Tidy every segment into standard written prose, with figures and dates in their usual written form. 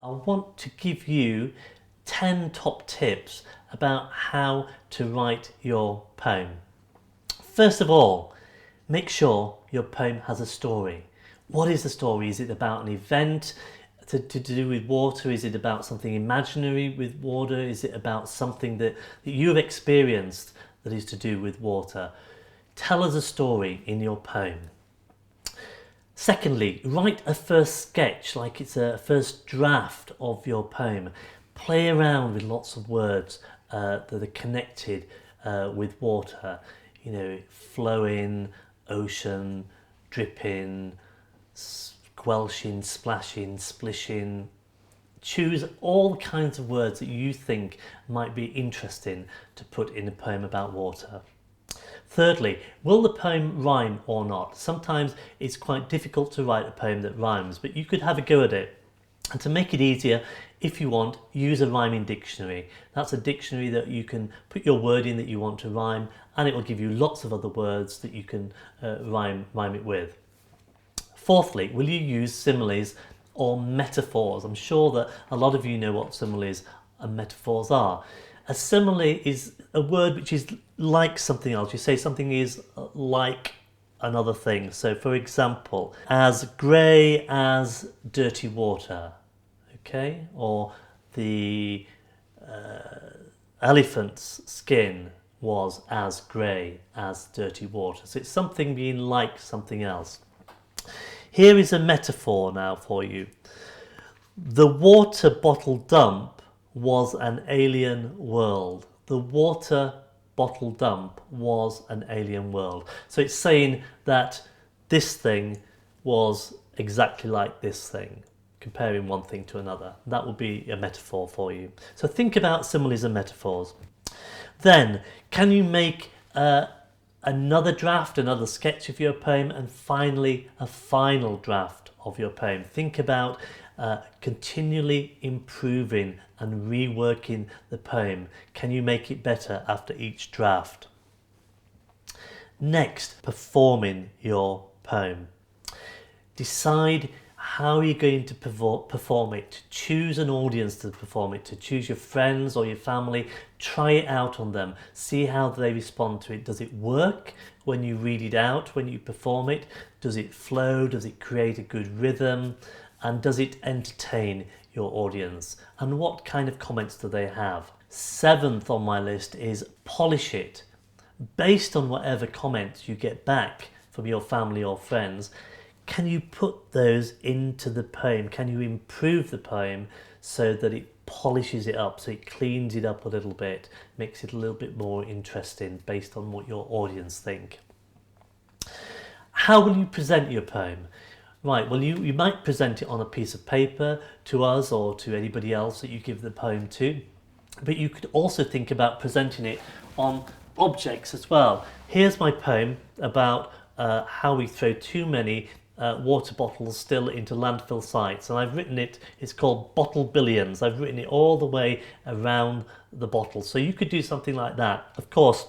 I want to give you 10 top tips about how to write your poem. First of all, make sure your poem has a story. What is the story? Is it about an event to do with water? Is it about something imaginary with water? Is it about something that you've experienced that is to do with water? Tell us a story in your poem. Secondly, write a first sketch, like it's a first draft of your poem. Play around with lots of words that are connected with water. You know, flowing, ocean, dripping, squelching, splashing, splishing. Choose all kinds of words that you think might be interesting to put in a poem about water. Thirdly, will the poem rhyme or not? Sometimes it's quite difficult to write a poem that rhymes, but you could have a go at it. And to make it easier, if you want, use a rhyming dictionary. That's a dictionary that you can put your word in that you want to rhyme, and it will give you lots of other words that you can rhyme it with. Fourthly, will you use similes or metaphors? I'm sure that a lot of you know what similes and metaphors are. A simile is a word which is like something else. You say something is like another thing. So for example, as grey as dirty water, okay? Or the elephant's skin was as grey as dirty water. So it's something being like something else. Here is a metaphor now for you. The water bottle dump was an alien world. The water bottle dump was an alien world. So it's saying that this thing was exactly like this thing, comparing one thing to another. That would be a metaphor for you. So think about similes and metaphors. Then, can you make another draft, another sketch of your poem, and finally a final draft of your poem? Think about continually improving and reworking the poem. Can you make it better after each draft? Next, performing your poem. Decide how you're going to perform it. Choose an audience to perform it to. Choose your friends or your family. Try it out on them. See how they respond to it. Does it work when you read it out, when you perform it? Does it flow? Does it create a good rhythm? And does it entertain your audience? And what kind of comments do they have? Seventh on my list is polish it. Based on whatever comments you get back from your family or friends, can you put those into the poem? Can you improve the poem so that it polishes it up, so it cleans it up a little bit, makes it a little bit more interesting based on what your audience think? How will you present your poem? Right, well you might present it on a piece of paper to us or to anybody else that you give the poem to, but you could also think about presenting it on objects as well. Here's my poem about how we throw too many water bottles still into landfill sites, and I've written it, it's called Bottle Billions. I've written it all the way around the bottle, so you could do something like that. Of course,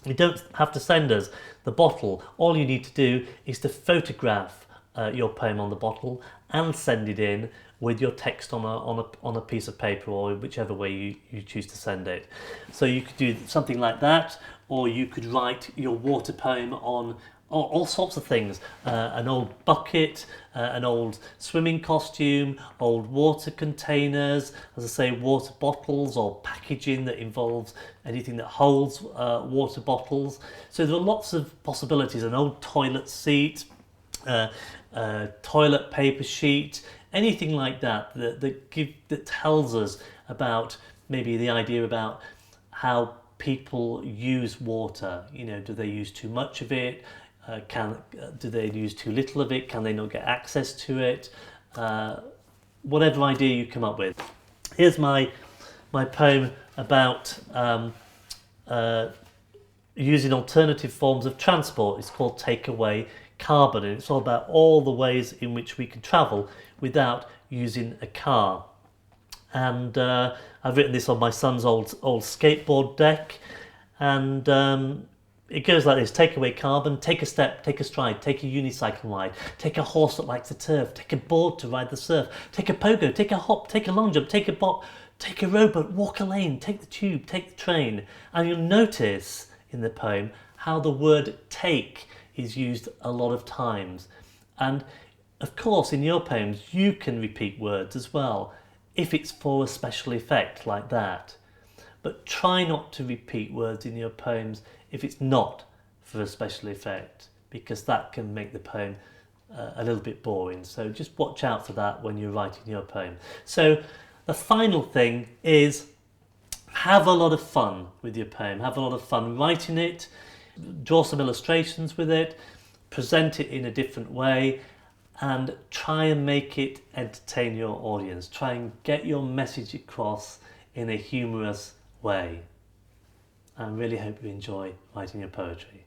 you don't have to send us the bottle. All you need to do is to photograph your poem on the bottle and send it in with your text on a piece of paper, or whichever way you choose to send it. So you could do something like that, or you could write your water poem on all sorts of things. An old bucket, an old swimming costume, old water containers, as I say, water bottles or packaging that involves anything that holds water bottles. So there are lots of possibilities. An old toilet seat, toilet paper sheet, anything like that that tells us about maybe the idea about how people use water. You know, do they use too much of it? Do they use too little of it? Can they not get access to it? Whatever idea you come up with. Here's my poem about using alternative forms of transport. It's called Take Away Carbon, and it's all about all the ways in which we can travel without using a car. And I've written this on my son's old skateboard deck, and It goes like this: take away carbon, take a step, take a stride, take a unicycle ride, take a horse that likes the turf, take a board to ride the surf, take a pogo, take a hop, take a long jump, take a bop, take a rowboat, walk a lane, take the tube, take the train. And you'll notice in the poem how the word take is used a lot of times. And of course, in your poems, you can repeat words as well, if it's for a special effect like that. But try not to repeat words in your poems if it's not for a special effect, because that can make the poem a little bit boring. So just watch out for that when you're writing your poem. So the final thing is, have a lot of fun with your poem. Have a lot of fun writing it, draw some illustrations with it, present it in a different way, and try and make it entertain your audience. Try and get your message across in a humorous way. I really hope you enjoy writing your poetry.